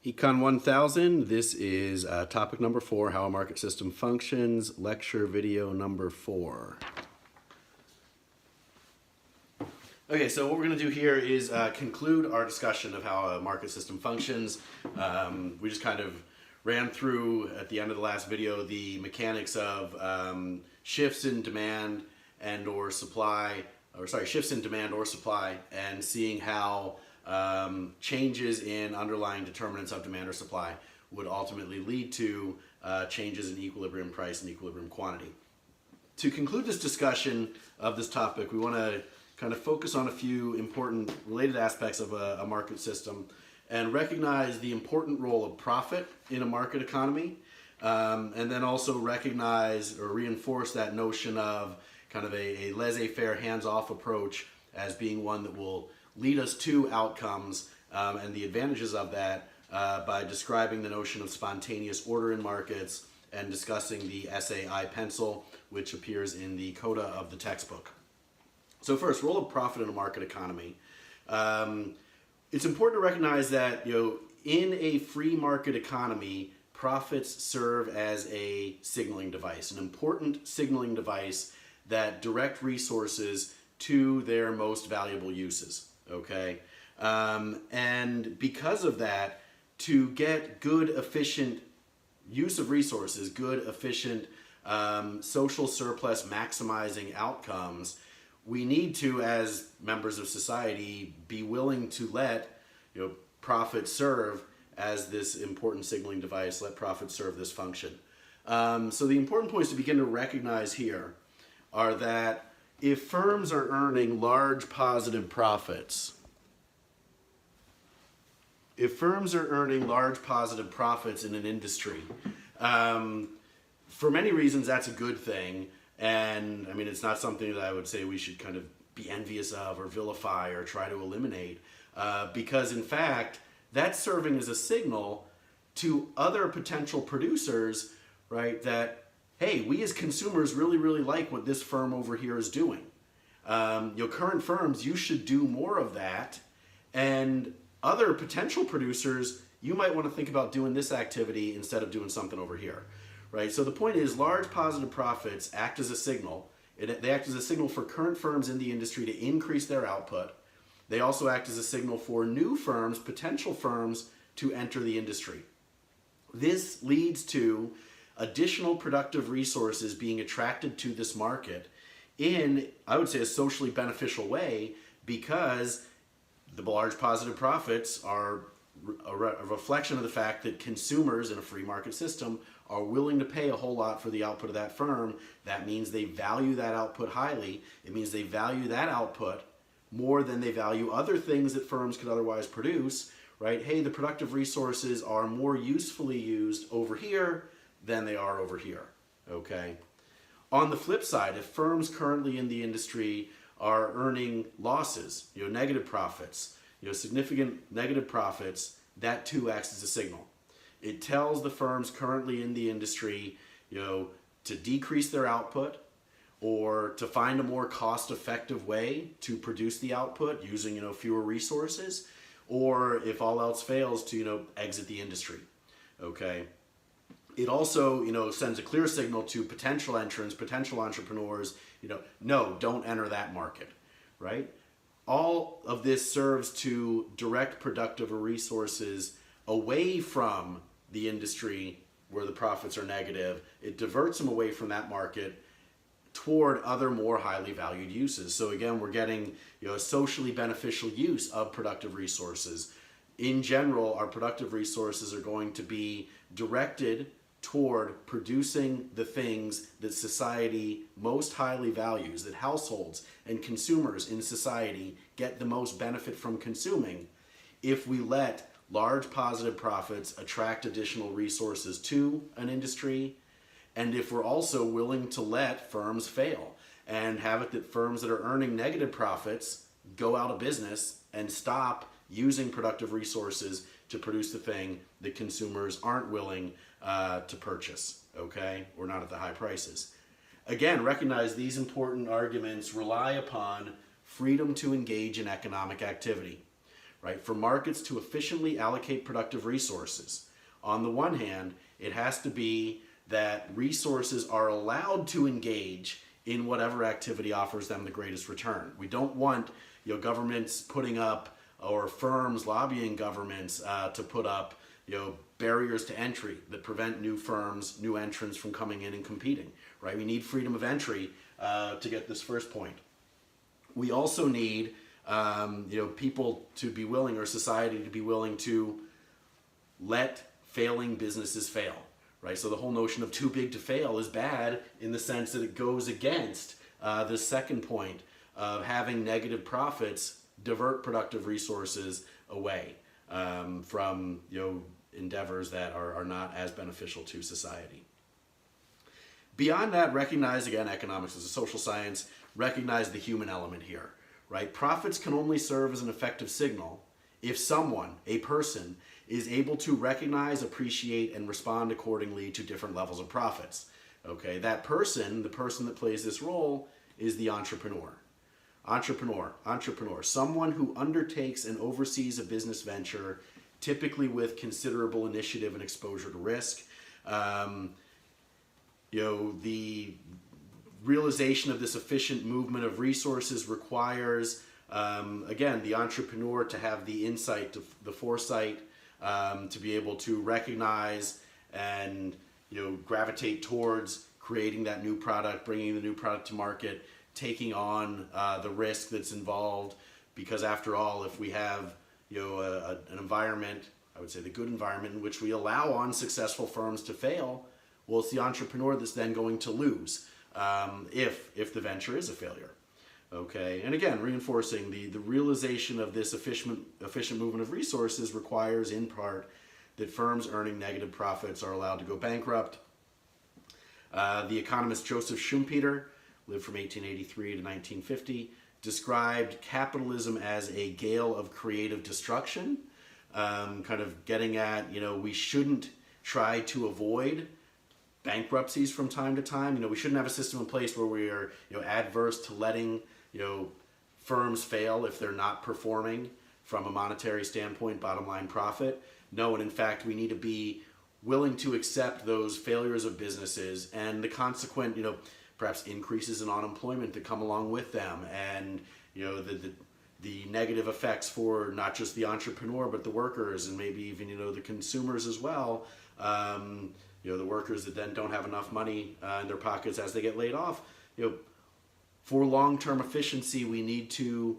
Econ 1000, this is topic number 4, how a market system functions, lecture video number 4. Okay, so what we're going to do here is conclude our discussion of how a market system functions. We just kind of ran through, at the end of the last video, the mechanics of shifts in demand and or supply, shifts in demand or supply, and seeing how changes in underlying determinants of demand or supply would ultimately lead to changes in equilibrium price and equilibrium quantity. To conclude this discussion of this topic, we want to kind of focus on a few important related aspects of a market system and recognize the important role of profit in a market economy, and then also recognize or reinforce that notion of kind of a laissez-faire, hands-off approach as being one that will lead us to outcomes and the advantages of that by describing the notion of spontaneous order in markets and discussing the essay I pencil, which appears in the coda of the textbook. So first, role of profit in a market economy. It's important to recognize that in a free market economy, profits serve as a signaling device, an important signaling device that direct resources to their most valuable uses. Okay, and because of that, to get good, efficient use of resources, good, efficient social surplus maximizing outcomes, we need to, as members of society, be willing to let profit serve as this important signaling device, let profit serve this function. So the important points to begin to recognize here are that if firms are earning large positive profits, in an industry, for many reasons that's a good thing. And I mean, it's not something that I would say we should kind of be envious of or vilify or try to eliminate, because in fact, that's serving as a signal to other potential producers, right, that, hey, we as consumers really, really like what this firm over here is doing. Current firms, you should do more of that. And other potential producers, you might want to think about doing this activity instead of doing something over here. Right? So the point is, large positive profits act as a signal. They act as a signal for current firms in the industry to increase their output. They also act as a signal for new firms, potential firms, to enter the industry. This leads to additional productive resources being attracted to this market in, I would say, a socially beneficial way, because the large positive profits are a reflection of the fact that consumers in a free market system are willing to pay a whole lot for the output of that firm. That means they value that output highly. It means they value that output more than they value other things that firms could otherwise produce, right? Hey, the productive resources are more usefully used over here than they are over here, okay? On the flip side, if firms currently in the industry are earning losses, negative profits, significant negative profits, that too acts as a signal. It tells the firms currently in the industry, to decrease their output or to find a more cost-effective way to produce the output using, fewer resources, or if all else fails, to, exit the industry, okay? It also, sends a clear signal to potential entrants, potential entrepreneurs, no, don't enter that market, right? All of this serves to direct productive resources away from the industry where the profits are negative. It diverts them away from that market toward other more highly valued uses. So again, we're getting a socially beneficial use of productive resources. In general, our productive resources are going to be directed toward producing the things that society most highly values, that households and consumers in society get the most benefit from consuming, if we let large positive profits attract additional resources to an industry, and if we're also willing to let firms fail and have it that firms that are earning negative profits go out of business and stop using productive resources to produce the thing that consumers aren't willing to purchase, okay, or not at the high prices. Again, recognize these important arguments rely upon freedom to engage in economic activity, right? For markets to efficiently allocate productive resources, on the one hand, it has to be that resources are allowed to engage in whatever activity offers them the greatest return. We don't want governments putting up, or firms lobbying governments to put up barriers to entry that prevent new firms, new entrants from coming in and competing, right? We need freedom of entry to get this first point. We also need people to be willing, or society to be willing, to let failing businesses fail, right? So the whole notion of too big to fail is bad in the sense that it goes against the second point of having negative profits divert productive resources away from endeavors that are not as beneficial to society. Beyond that, recognize, again, economics is a social science, recognize the human element here, right? Profits can only serve as an effective signal if someone, a person, is able to recognize, appreciate, and respond accordingly to different levels of profits. Okay, that person, the person that plays this role, is the entrepreneur. Entrepreneur, someone who undertakes and oversees a business venture, typically with considerable initiative and exposure to risk. The realization of this efficient movement of resources requires, again, the entrepreneur to have the insight, the foresight, to be able to recognize and gravitate towards creating that new product, bringing the new product to market, taking on the risk that's involved. Because after all, if we have an environment, I would say the good environment, in which we allow unsuccessful firms to fail, well, it's the entrepreneur that's then going to lose if the venture is a failure. Okay, and again, reinforcing the realization of this efficient movement of resources requires, in part, that firms earning negative profits are allowed to go bankrupt. The economist Joseph Schumpeter, lived from 1883 to 1950, described capitalism as a gale of creative destruction, kind of getting at, we shouldn't try to avoid bankruptcies from time to time. We shouldn't have a system in place where we are adverse to letting firms fail if they're not performing from a monetary standpoint, bottom line profit. No, and in fact, we need to be willing to accept those failures of businesses and the consequent, perhaps increases in unemployment that come along with them, and the negative effects for not just the entrepreneur but the workers, and maybe even the consumers as well. The workers that then don't have enough money in their pockets as they get laid off. For long-term efficiency, we need to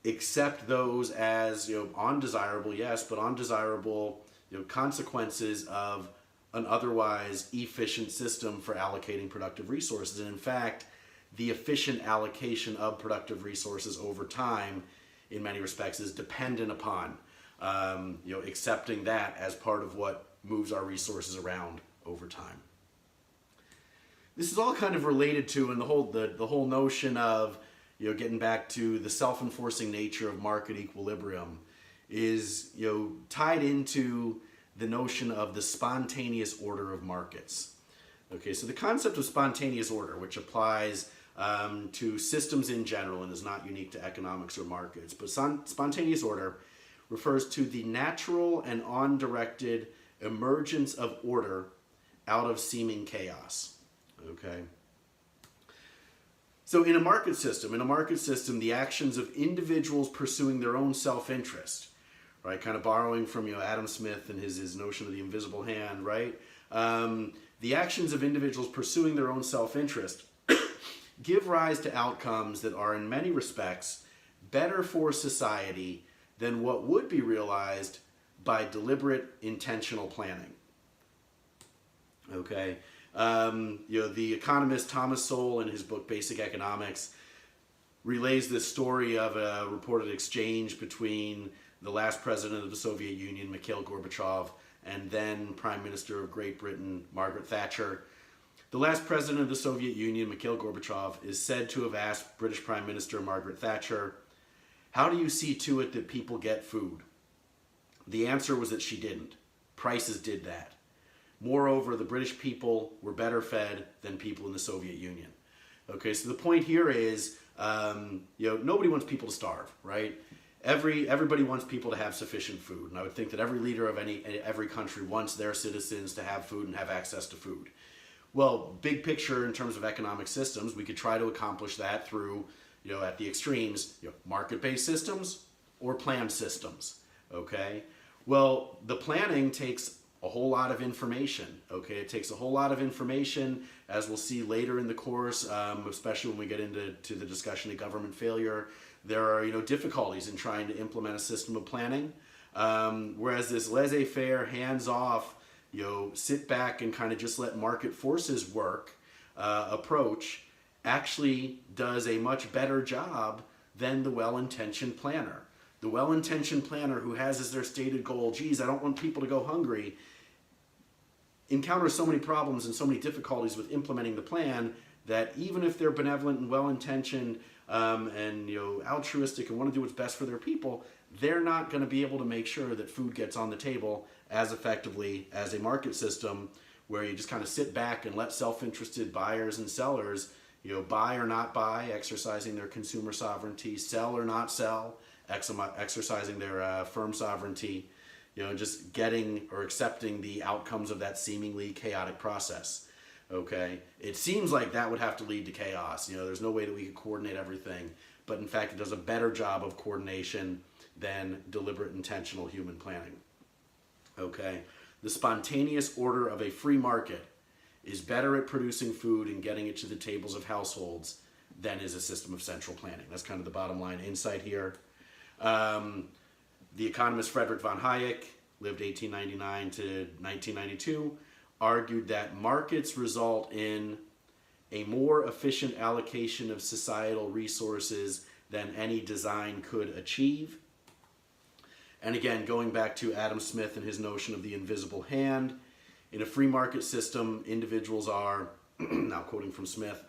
accept those as undesirable, yes, but undesirable consequences of an otherwise efficient system for allocating productive resources. And in fact, the efficient allocation of productive resources over time, in many respects, is dependent upon accepting that as part of what moves our resources around over time. This is all kind of related to, and the whole notion of getting back to the self-enforcing nature of market equilibrium is tied into the notion of the spontaneous order of markets. Okay, so the concept of spontaneous order, which applies to systems in general and is not unique to economics or markets, but spontaneous order refers to the natural and undirected emergence of order out of seeming chaos. Okay. So in a market system, the actions of individuals pursuing their own self-interest, right? Kind of borrowing from Adam Smith and his notion of the invisible hand, right? The actions of individuals pursuing their own self-interest give rise to outcomes that are in many respects better for society than what would be realized by deliberate, intentional planning. Okay, the economist Thomas Sowell, in his book Basic Economics, relays this story of a reported exchange between the last president of the Soviet Union, Mikhail Gorbachev, and then Prime Minister of Great Britain, Margaret Thatcher. The last president of the Soviet Union, Mikhail Gorbachev, is said to have asked British Prime Minister Margaret Thatcher, "How do you see to it that people get food?" The answer was that she didn't. Prices did that. Moreover, the British people were better fed than people in the Soviet Union. Okay, so the point here is, nobody wants people to starve, right? everybody wants people to have sufficient food, and I would think that every leader of every country wants their citizens to have food and have access to food. Well, big picture in terms of economic systems, we could try to accomplish that through, at the extremes, market-based systems or planned systems. Okay. Well, the planning takes a whole lot of information. Okay, it takes a whole lot of information, as we'll see later in the course, especially when we get into the discussion of government failure. There are difficulties in trying to implement a system of planning, whereas this laissez-faire, hands-off, sit back and kind of just let market forces work approach actually does a much better job than the well-intentioned planner. The well-intentioned planner who has as their stated goal, geez, I don't want people to go hungry, encounters so many problems and so many difficulties with implementing the plan that even if they're benevolent and well-intentioned and altruistic and want to do what's best for their people, they're not going to be able to make sure that food gets on the table as effectively as a market system where you just kind of sit back and let self-interested buyers and sellers buy or not buy, exercising their consumer sovereignty, sell or not sell, exercising their firm sovereignty, just getting or accepting the outcomes of that seemingly chaotic process. Okay, it seems like that would have to lead to chaos. There's no way that we could coordinate everything, but in fact, it does a better job of coordination than deliberate, intentional human planning. Okay, the spontaneous order of a free market is better at producing food and getting it to the tables of households than is a system of central planning. That's kind of the bottom line insight here. The economist Friedrich von Hayek, lived 1899 to 1992, argued that markets result in a more efficient allocation of societal resources than any design could achieve. And again, going back to Adam Smith and his notion of the invisible hand, in a free market system, individuals are, now quoting from Smith,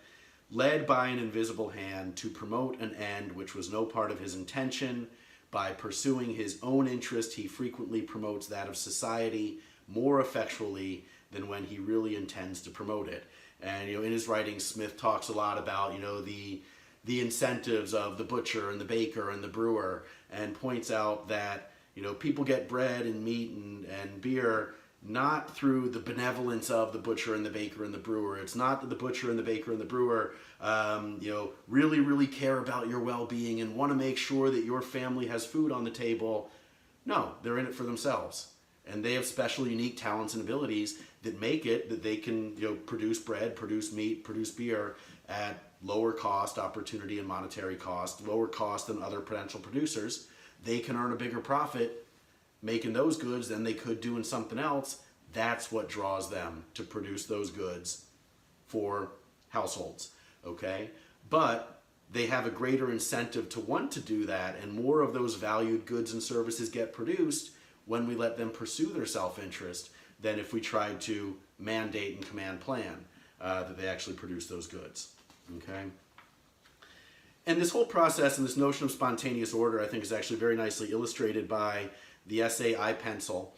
led by an invisible hand to promote an end which was no part of his intention. By pursuing his own interest, he frequently promotes that of society more effectually than when he really intends to promote it. And in his writings, Smith talks a lot about the incentives of the butcher and the baker and the brewer, and points out that people get bread and meat and beer not through the benevolence of the butcher and the baker and the brewer. It's not that the butcher and the baker and the brewer really, really care about your well-being and want to make sure that your family has food on the table. No, they're in it for themselves. And they have special, unique talents and abilities that make it that they can produce bread, produce meat, produce beer at lower cost, opportunity and monetary cost, lower cost than other potential producers. They can earn a bigger profit making those goods than they could doing something else. That's what draws them to produce those goods for households, okay? But they have a greater incentive to want to do that, and more of those valued goods and services get produced when we let them pursue their self-interest than if we tried to mandate and command plan that they actually produce those goods, okay? And this whole process and this notion of spontaneous order, I think, is actually very nicely illustrated by the essay I Pencil,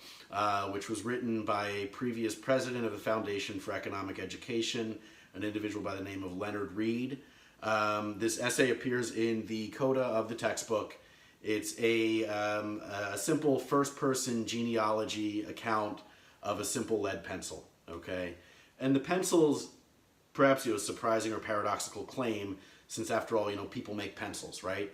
which was written by a previous president of the Foundation for Economic Education, an individual by the name of Leonard Reed. This essay appears in the coda of the textbook. It's a simple first-person genealogy account of a simple lead pencil, okay? And the pencil's perhaps surprising or paradoxical claim, since after all, people make pencils, right?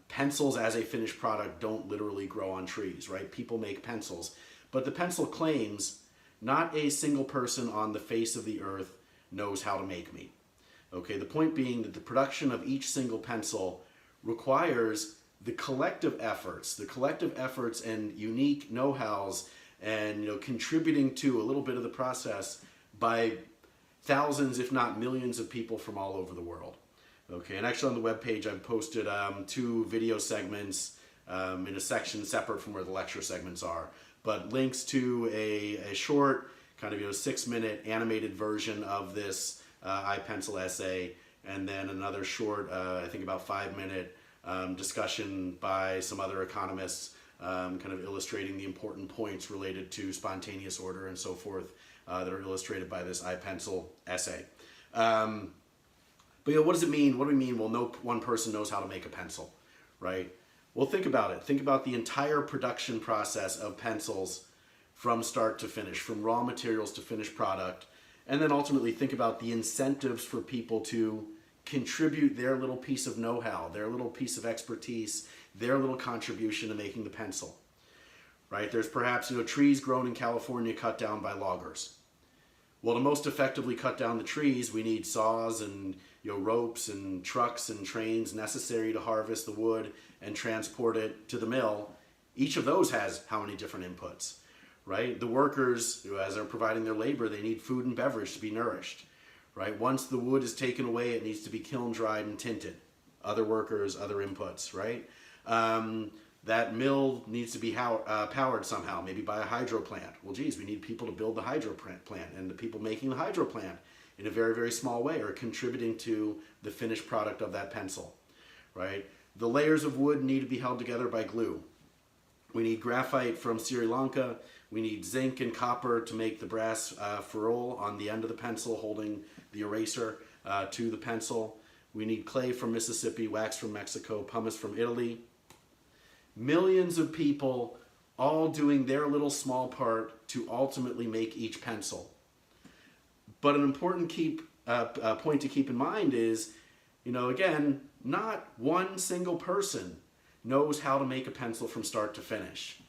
Pencils as a finished product don't literally grow on trees, right? People make pencils. But the pencil claims not a single person on the face of the earth knows how to make me. Okay, the point being that the production of each single pencil requires the collective efforts and unique know-hows and contributing to a little bit of the process by thousands, if not millions of people from all over the world. Okay, and actually on the webpage I've posted 2 video segments in a section separate from where the lecture segments are, but links to a short kind of 6-minute animated version of this iPencil essay, and then another short, I think about 5-minute discussion by some other economists kind of illustrating the important points related to spontaneous order and so forth that are illustrated by this iPencil essay. But what does it mean? What do we mean? Well, no one person knows how to make a pencil, right? Well, think about it. Think about the entire production process of pencils from start to finish, from raw materials to finished product. And then ultimately think about the incentives for people to contribute their little piece of know-how, their little piece of expertise, their little contribution to making the pencil. Right? There's perhaps trees grown in California cut down by loggers. Well, to most effectively cut down the trees, we need saws and ropes and trucks and trains necessary to harvest the wood and transport it to the mill. Each of those has how many different inputs, right? The workers, as they're providing their labor, they need food and beverage to be nourished, right? Once the wood is taken away, it needs to be kiln dried and tinted. Other workers, other inputs, right? That mill needs to be powered somehow, maybe by a hydro plant. Well, geez, we need people to build the hydro plant, and the people making the hydro plant in a very, very small way are contributing to the finished product of that pencil, right? The layers of wood need to be held together by glue. We need graphite from Sri Lanka. We need zinc and copper to make the brass ferrule on the end of the pencil holding the eraser to the pencil. We need clay from Mississippi, wax from Mexico, pumice from Italy. Millions of people all doing their little small part to ultimately make each pencil. But an important point to keep in mind is, again, not one single person knows how to make a pencil from start to finish.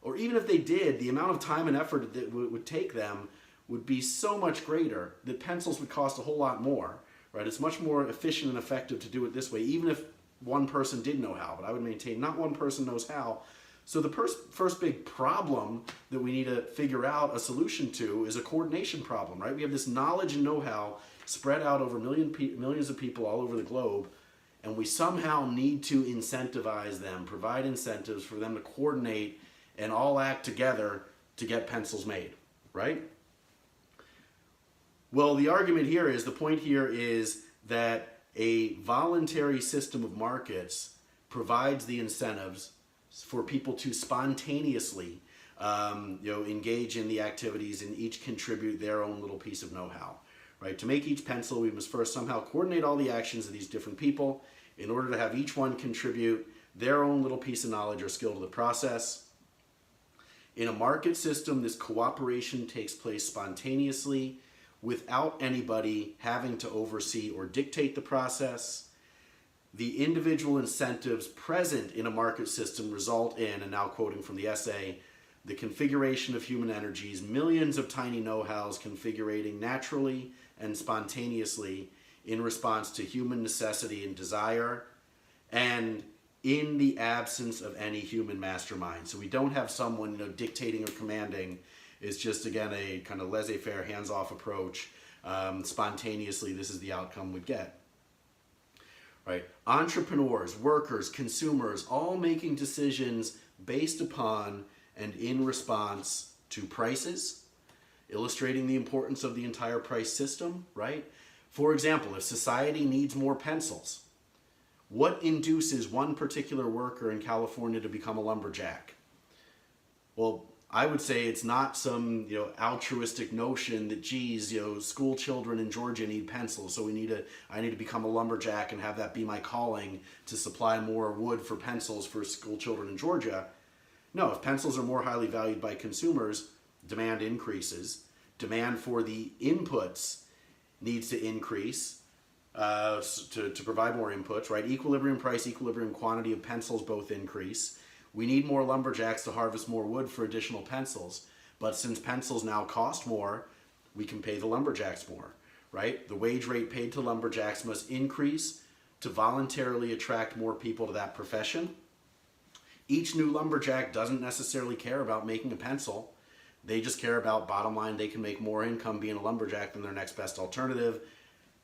Or even if they did, the amount of time and effort that would take them would be so much greater that pencils would cost a whole lot more. Right? It's much more efficient and effective to do it this way, even if one person did know how, but I would maintain not one person knows how. So the first big problem that we need to figure out a solution to is a coordination problem, right? We have this knowledge and know-how spread out over millions of people all over the globe, and we somehow need to incentivize them, provide incentives for them to coordinate and all act together to get pencils made, right? Well, the argument here is, the point here is that a voluntary system of markets provides the incentives for people to spontaneously engage in the activities and each contribute their own little piece of know-how. Right? To make each pencil, we must first somehow coordinate all the actions of these different people in order to have each one contribute their own little piece of knowledge or skill to the process. In a market system, this cooperation takes place spontaneously without anybody having to oversee or dictate the process. The individual incentives present in a market system result in, and now quoting from the essay, the configuration of human energies, millions of tiny know-hows configurating naturally and spontaneously in response to human necessity and desire, and in the absence of any human mastermind. So we don't have someone dictating or commanding. It's just, again, a kind of laissez-faire, hands-off approach. Spontaneously, this is the outcome we get. Right? Entrepreneurs, workers, consumers, all making decisions based upon and in response to prices, illustrating the importance of the entire price system, right? For example, if society needs more pencils, what induces one particular worker in California to become a lumberjack? Well, I would say it's not some altruistic notion that, geez, school children in Georgia need pencils, so I need to become a lumberjack and have that be my calling to supply more wood for pencils for school children in Georgia. No, if pencils are more highly valued by consumers, demand increases. Demand for the inputs needs to increase to provide more inputs, right? Equilibrium price, equilibrium quantity of pencils both increase. We need more lumberjacks to harvest more wood for additional pencils. But since pencils now cost more, we can pay the lumberjacks more, right? The wage rate paid to lumberjacks must increase to voluntarily attract more people to that profession. Each new lumberjack doesn't necessarily care about making a pencil. They just care about, bottom line, they can make more income being a lumberjack than their next best alternative.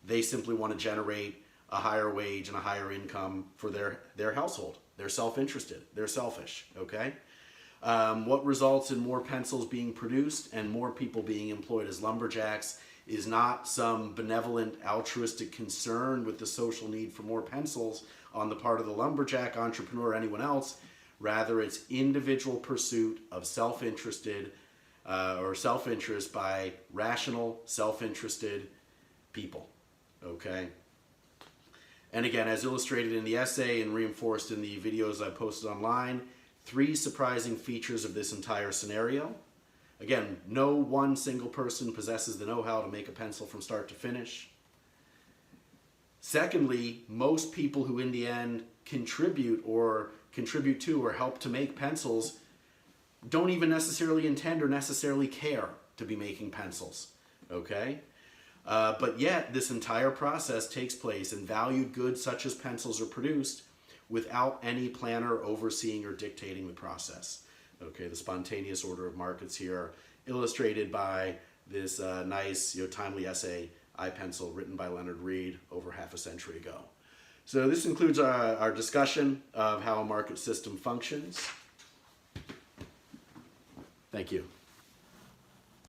They simply want to generate a higher wage and a higher income for their household. They're self-interested. They're selfish, okay? What results in more pencils being produced and more people being employed as lumberjacks is not some benevolent, altruistic concern with the social need for more pencils on the part of the lumberjack entrepreneur or anyone else. Rather, it's individual pursuit of self-interested or self-interest by rational, self-interested people, okay? And again, as illustrated in the essay and reinforced in the videos I posted online, 3 surprising features of this entire scenario. Again, no one single person possesses the know-how to make a pencil from start to finish. Secondly, most people who in the end contribute to or help to make pencils don't even necessarily intend or necessarily care to be making pencils, okay? But yet, this entire process takes place and valued goods such as pencils are produced without any planner overseeing or dictating the process. Okay, the spontaneous order of markets here illustrated by this nice, timely essay, iPencil, written by Leonard Read over half a century ago. So this concludes our discussion of how a market system functions. Thank you.